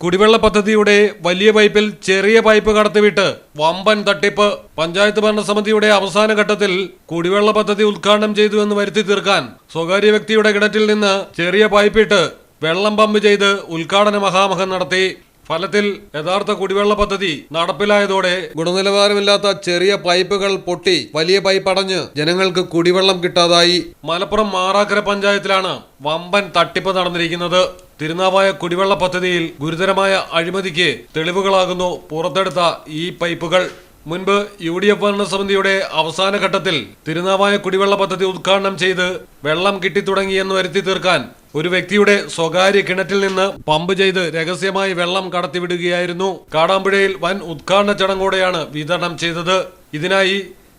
കുടിവെള്ള പദ്ധതിയുടെ വലിയ പൈപ്പിൽ ചെറിയ പൈപ്പ് കടത്തിവിട്ട് വമ്പൻ തട്ടിപ്പ്. പഞ്ചായത്ത് ഭരണസമിതിയുടെ അവസാന ഘട്ടത്തിൽ കുടിവെള്ള പദ്ധതി ഉദ്ഘാടനം ചെയ്തു എന്ന് വരുത്തി തീർക്കാൻ സ്വകാര്യ വ്യക്തിയുടെ കിണറ്റിൽ നിന്ന് ചെറിയ പൈപ്പിട്ട് വെള്ളം പമ്പ് ചെയ്ത് ഉദ്ഘാടന മഹാമഹം നടത്തി. ഫലത്തിൽ യഥാർത്ഥ കുടിവെള്ള പദ്ധതി നടപ്പിലായതോടെ ഗുണനിലവാരമില്ലാത്ത ചെറിയ പൈപ്പുകൾ പൊട്ടി വലിയ പൈപ്പ് അടഞ്ഞ് ജനങ്ങൾക്ക് കുടിവെള്ളം കിട്ടാതായി. മലപ്പുറം മാറാക്കര പഞ്ചായത്തിലാണ് വമ്പൻ തട്ടിപ്പ് നടന്നിരിക്കുന്നത്. തിരുനാവായ കുടിവെള്ള പദ്ധതിയിൽ ഗുരുതരമായ അഴിമതിക്ക് തെളിവുകളാകുന്നു പുറത്തെടുത്ത ഈ പൈപ്പുകൾ. മുൻപ് UDF ഭരണസമിതിയുടെ അവസാന ഘട്ടത്തിൽ തിരുനാവായ കുടിവെള്ള പദ്ധതി ഉദ്ഘാടനം ചെയ്ത് വെള്ളം കിട്ടിത്തുടങ്ങിയെന്ന് വരുത്തി തീർക്കാൻ ഒരു വ്യക്തിയുടെ സ്വകാര്യ കിണറ്റിൽ നിന്ന് പമ്പ് ചെയ്ത് രഹസ്യമായി വെള്ളം കടത്തിവിടുകയായിരുന്നു. കാടാമ്പുഴയിൽ വൻ ഉദ്ഘാടന ചടങ്ങോടെയാണ് വിതരണം ചെയ്തത്. ഇതിനായി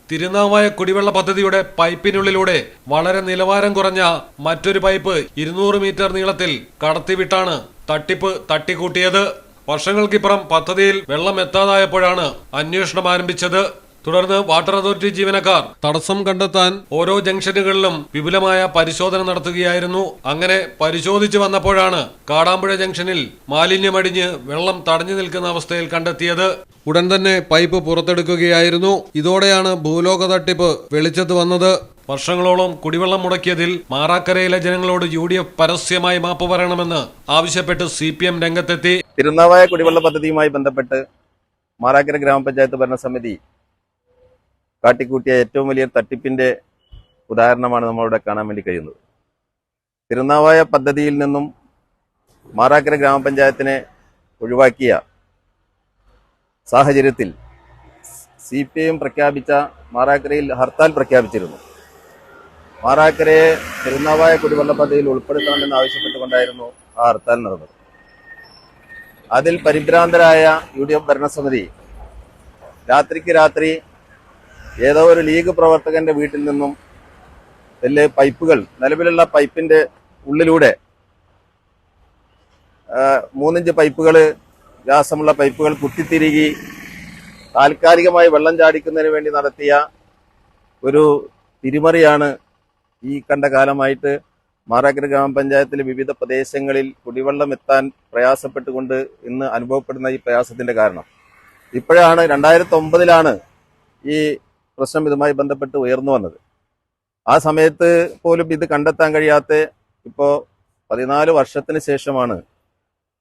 തിരുനാവായ കുടിവെള്ള പദ്ധതിയുടെ പൈപ്പിനുള്ളിലൂടെ വളരെ നിലവാരം കുറഞ്ഞ മറ്റൊരു പൈപ്പ് 200 മീറ്റർ നീളത്തിൽ കടത്തിവിട്ടാണ് തട്ടിപ്പ് തട്ടിക്കൂട്ടിയത്. വർഷങ്ങൾക്കിപ്പുറം പദ്ധതിയിൽ വെള്ളം എത്താതായപ്പോഴാണ് അന്വേഷണം ആരംഭിച്ചത്. തുടർന്ന് വാട്ടർ അതോറിറ്റി ജീവനക്കാർ തടസ്സം കണ്ടെത്താൻ ഓരോ ജംഗ്ഷനുകളിലും വിപുലമായ പരിശോധന നടത്തുകയായിരുന്നു. അങ്ങനെ പരിശോധിച്ചു വന്നപ്പോഴാണ് കാടാമ്പുഴ ജംഗ്ഷനിൽ മാലിന്യമടിഞ്ഞ് വെള്ളം തടഞ്ഞു നിൽക്കുന്ന അവസ്ഥയിൽ കണ്ടെത്തിയത്. ഉടൻ തന്നെ പൈപ്പ് പുറത്തെടുക്കുകയായിരുന്നു. ഇതോടെയാണ് ഭൂലോക തട്ടിപ്പ് വെളിച്ചത്ത് വന്നത്. വർഷങ്ങളോളം കുടിവെള്ളം മുടക്കിയതിൽ മാറാക്കരയിലെ ജനങ്ങളോട് UDF പരസ്യമായി മാപ്പ് പറയണമെന്ന് ആവശ്യപ്പെട്ട് CPM രംഗത്തെത്തി. തിരുനാവായ കുടിവെള്ള പദ്ധതിയുമായി ബന്ധപ്പെട്ട് മാറാക്കര ഗ്രാമപഞ്ചായത്ത് ഭരണസമിതി കാട്ടിക്കൂട്ടിയ ഏറ്റവും വലിയ തട്ടിപ്പിന്റെ ഉദാഹരണമാണ് നമ്മളിവിടെ കാണാൻ വേണ്ടി കഴിയുന്നത്. തിരുനാവായ പദ്ധതിയിൽ നിന്നും മാറാക്കര ഗ്രാമപഞ്ചായത്തിനെ ഒഴിവാക്കിയ സാഹചര്യത്തിൽ CPM പ്രഖ്യാപിച്ച മാറാക്കരയിൽ ഹർത്താൽ പ്രഖ്യാപിച്ചിരുന്നു. മാറാക്കരയെ തിരുനാവായ കുടിവെള്ള പദ്ധതിയിൽ ഉൾപ്പെടുത്തണമെന്ന് ആവശ്യപ്പെട്ടുകൊണ്ടായിരുന്നു ആ ഹർത്താൽ നടന്നത്. അതിൽ പരിഭ്രാന്തരായ UDF ഭരണസമിതി രാത്രിക്ക് രാത്രി ഏതോ ഒരു ലീഗ് പ്രവർത്തകന്റെ വീട്ടിൽ നിന്നും വലിയ പൈപ്പുകൾ, നിലവിലുള്ള പൈപ്പിന്റെ ഉള്ളിലൂടെ 3 ഇഞ്ച് പൈപ്പുകൾ, വ്യാസമുള്ള പൈപ്പുകൾ കുത്തിത്തിരികി താൽക്കാലികമായി വെള്ളം ചാടിക്കുന്നതിന് വേണ്ടി നടത്തിയ ഒരു തിരിമറിയാണ് ഈ കണ്ട കാലമായിട്ട് മാറാക്കര ഗ്രാമപഞ്ചായത്തിലെ വിവിധ പ്രദേശങ്ങളിൽ കുടിവെള്ളം എത്താൻ പ്രയാസപ്പെട്ടുകൊണ്ട് ഇന്ന് അനുഭവപ്പെടുന്ന ഈ പ്രയാസത്തിന്റെ കാരണം. ഇപ്പോഴാണ് 2009 ഈ പ്രശ്നം ഇതുമായി ബന്ധപ്പെട്ട് ഉയർന്നു വന്നത്. ആ സമയത്ത് പോലും ഇത് കണ്ടെത്താൻ കഴിയാത്ത ഇപ്പോൾ 14 വർഷത്തിന് ശേഷമാണ്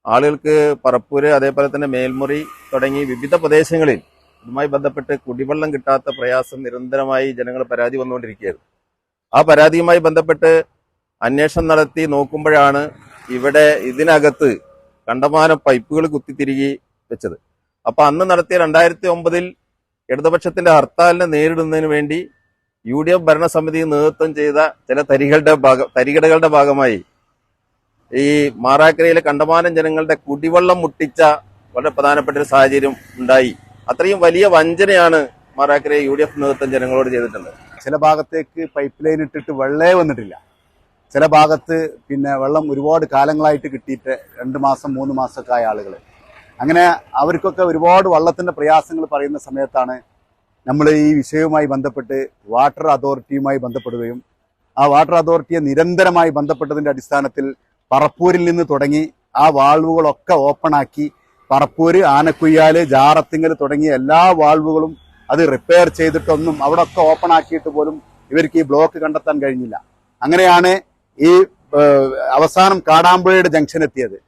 ആളുകൾക്ക് പറപ്പൂര്, അതേപോലെ തന്നെ മേൽമുറി തുടങ്ങി വിവിധ പ്രദേശങ്ങളിൽ ഇതുമായി ബന്ധപ്പെട്ട് കുടിവെള്ളം കിട്ടാത്ത പ്രയാസം നിരന്തരമായി ജനങ്ങൾ പരാതി വന്നുകൊണ്ടിരിക്കുകയായിരുന്നു. ആ പരാതിയുമായി ബന്ധപ്പെട്ട് അന്വേഷണം നടത്തി നോക്കുമ്പോഴാണ് ഇവിടെ ഇതിനകത്ത് കണ്ടമാനം പൈപ്പുകൾ കുത്തിത്തിരികി വെച്ചത്. അപ്പൊ അന്ന് നടത്തിയ 2009 ഇടതുപക്ഷത്തിന്റെ ഹർത്താലിനെ നേരിടുന്നതിന് വേണ്ടി UDF ഭരണസമിതി നേതൃത്വം ചെയ്ത ചില തരികിടകളുടെ ഭാഗമായി ഈ മാറാക്കരയിലെ കണ്ടമാനം ജനങ്ങളുടെ കുടിവെള്ളം മുട്ടിച്ച വളരെ പ്രധാനപ്പെട്ട ഒരു സാഹചര്യം ഉണ്ടായി. അത്രയും വലിയ വഞ്ചനയാണ് മാറാക്കരയെ UDF നേതൃത്വം ജനങ്ങളോട് ചെയ്തിട്ടുള്ളത്. ചില ഭാഗത്തേക്ക് പൈപ്പ് ലൈൻ ഇട്ടിട്ട് വെള്ളേ വന്നിട്ടില്ല. ചില ഭാഗത്ത് വെള്ളം ഒരുപാട് കാലങ്ങളായിട്ട് കിട്ടിയിട്ട് 2 മാസം 3 മാസമൊക്കെ ആയ ആളുകൾ. അങ്ങനെ അവർക്കൊക്കെ ഒരുപാട് വെള്ളത്തിന്റെ പ്രയാസങ്ങൾ പറയുന്ന സമയത്താണ് നമ്മൾ ഈ വിഷയവുമായി ബന്ധപ്പെട്ട് വാട്ടർ അതോറിറ്റിയുമായി ബന്ധപ്പെടുകയും ആ വാട്ടർ അതോറിറ്റിയെ നിരന്തരമായി ബന്ധപ്പെട്ടതിന്റെ അടിസ്ഥാനത്തിൽ പറപ്പൂരിൽ നിന്ന് തുടങ്ങി ആ വാൾവുകളൊക്കെ ഓപ്പണാക്കി പറപ്പൂര്, ആനക്കുയ്യാല്, ജാറത്തിങ്ങൽ തുടങ്ങിയ എല്ലാ വാൾവുകളും അത് റിപ്പയർ ചെയ്തിട്ടൊന്നും അവിടെ ഒക്കെ ഓപ്പൺ ആക്കിയിട്ട് പോലും ഇവർക്ക് ഈ ബ്ലോക്ക് കണ്ടെത്താൻ കഴിഞ്ഞില്ല. അങ്ങനെയാണ് ഈ അവസാനം കാടാമ്പുഴയുടെ ജംഗ്ഷൻ എത്തിയത്.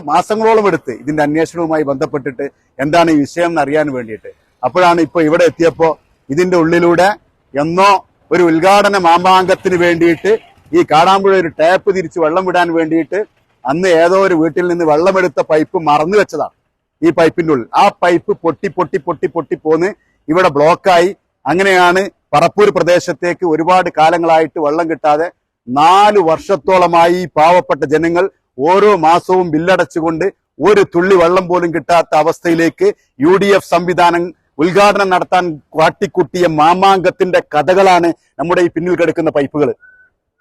മാസങ്ങളോളം എടുത്ത് ഇതിന്റെ അന്വേഷണവുമായി ബന്ധപ്പെട്ടിട്ട് എന്താണ് ഈ വിഷയം എന്ന് അറിയാൻ വേണ്ടിയിട്ട്. അപ്പോഴാണ് ഇപ്പൊ ഇവിടെ എത്തിയപ്പോ ഇതിന്റെ ഉള്ളിലൂടെ എന്നോ ഒരു ഉദ്ഘാടന മാമാങ്കത്തിന് വേണ്ടിയിട്ട് ഈ കാടാമ്പുഴ ഒരു ടാപ്പ് തിരിച്ച് വെള്ളം വിടാൻ വേണ്ടിയിട്ട് അന്ന് ഏതോ ഒരു വീട്ടിൽ നിന്ന് വെള്ളമെടുത്ത പൈപ്പ് മറന്നു വെച്ചതാണ് ഈ പൈപ്പിന്റെ ഉള്ളിൽ. ആ പൈപ്പ് പൊട്ടി പൊട്ടി പൊട്ടി പൊട്ടി പോന്ന് ഇവിടെ ബ്ലോക്കായി. അങ്ങനെയാണ് പറപ്പൂർ പ്രദേശത്തേക്ക് ഒരുപാട് കാലങ്ങളായിട്ട് വെള്ളം കിട്ടാതെ 4 വർഷത്തോളമായി പാവപ്പെട്ട ജനങ്ങൾ ഓരോ മാസവും ബില്ലടച്ചുകൊണ്ട് ഒരു തുള്ളി വെള്ളം പോലും കിട്ടാത്ത അവസ്ഥയിലേക്ക് UDF സംവിധാനം ഉദ്ഘാടനം നടത്താൻ കാട്ടിക്കുട്ടിയ മാമാങ്കത്തിന്റെ കഥകളാണ് നമ്മുടെ ഈ പിന്നിൽ കിടക്കുന്ന പൈപ്പുകൾ.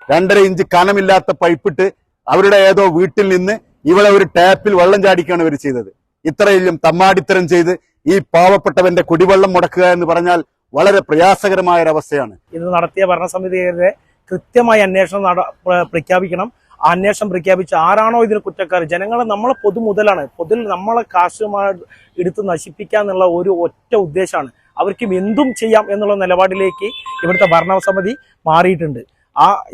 2.5 ഇഞ്ച് കനമില്ലാത്ത പൈപ്പിട്ട് അവരുടെ ഏതോ വീട്ടിൽ നിന്ന് ഇവിടെ ഒരു ടാപ്പിൽ വെള്ളം ചാടിക്കുകയാണ് ഇവർ ചെയ്തത്. ഇത്രയും തമ്മാടിത്തരം ചെയ്ത് ഈ പാവപ്പെട്ടവന്റെ കുടിവെള്ളം മുടക്കുക എന്ന് പറഞ്ഞാൽ വളരെ പ്രയാസകരമായ ഒരവസ്ഥയാണ്. ഇത് നടത്തിയ ഭരണസമിതിയുടെ കൃത്യമായ അന്വേഷണം പ്രഖ്യാപിക്കണം. അന്വേഷണം പ്രഖ്യാപിച്ച് ആരാണോ ഇതിന് കുറ്റക്കാർ, ജനങ്ങളെ നമ്മളെ പൊതുമുതലാണ്, നമ്മളെ കാശുമായി എടുത്ത് നശിപ്പിക്കുക ഒരു ഒറ്റ ഉദ്ദേശമാണ്. അവർക്ക് എന്തും ചെയ്യാം എന്നുള്ള നിലപാടിലേക്ക് ഇവിടുത്തെ ഭരണസമിതി മാറിയിട്ടുണ്ട്.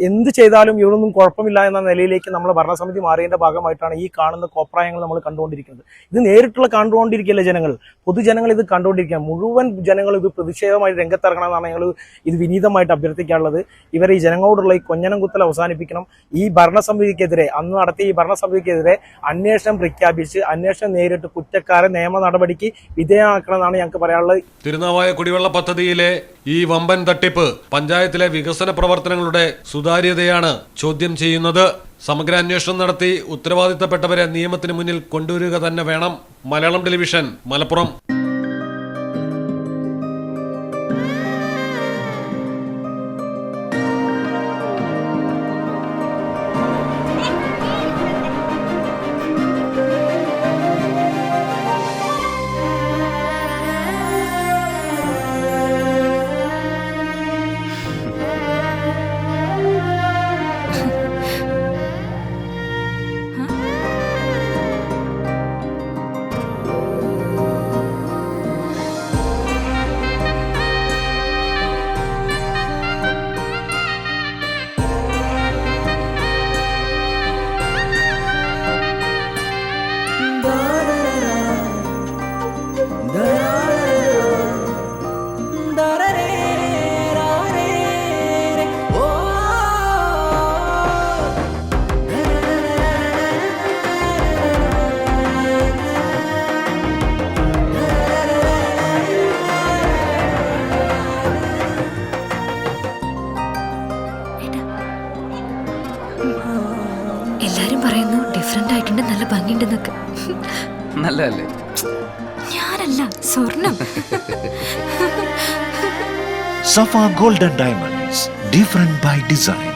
എന്ത് ചെയ്താലും ഇവരൊന്നും കുഴപ്പമില്ല എന്ന നിലയിലേക്ക് നമ്മൾ ഭരണസമിതി മാറിയതിന്റെ ഭാഗമായിട്ടാണ് ഈ കാണുന്ന കോപ്രായങ്ങൾ നമ്മൾ കണ്ടുകൊണ്ടിരിക്കുന്നത്. ഇത് നേരിട്ടുള്ള കണ്ടുകൊണ്ടിരിക്കുകയല്ല ജനങ്ങൾ, പൊതുജനങ്ങൾ ഇത് കണ്ടുകൊണ്ടിരിക്കുക. മുഴുവൻ ജനങ്ങൾ ഇത് പ്രതിഷേധമായി രംഗത്തിറങ്ങണമെന്നാണ് ഞങ്ങൾ ഇത് വിനീതമായിട്ട് അഭ്യർത്ഥിക്കാനുള്ളത്. ഇവരെ ഈ ജനങ്ങളോടുള്ള ഈ കൊഞ്ഞനം കുത്തൽ അവസാനിപ്പിക്കണം. ഈ ഭരണസമിതിക്കെതിരെ, അന്ന് നടത്തിയ ഈ ഭരണസമിതിക്കെതിരെ അന്വേഷണം പ്രഖ്യാപിച്ച് അന്വേഷണം നേരിട്ട് കുറ്റക്കാരെ നിയമ നടപടിക്ക് വിധേയമാക്കണമെന്നാണ് ഞങ്ങൾക്ക് പറയാനുള്ളത്. തിരുനാവായ കുടിവെള്ള പദ്ധതിയിലെ ഈ വമ്പൻ തട്ടിപ്പ് പഞ്ചായത്തിലെ വികസന പ്രവർത്തനങ്ങളുടെ സുതാര്യതയാണ് ചോദ്യം ചെയ്യുന്നത്. സമഗ്ര അന്വേഷണം നടത്തി ഉത്തരവാദിത്തപ്പെട്ടവരെ നിയമത്തിന് മുന്നിൽ കൊണ്ടുവരിക തന്നെ വേണം. മലയാളം ടെലിവിഷൻ, മലപ്പുറം. എല്ലാരും പറയുന്നു ഡിഫറെന്റ് ആയിട്ടുണ്ട്, നല്ല ഭംഗിയുണ്ടെന്നൊക്കെ. നല്ലതല്ലേ? ഞാനല്ല, സ്വർണം. Safa Gold and Diamonds, different by design.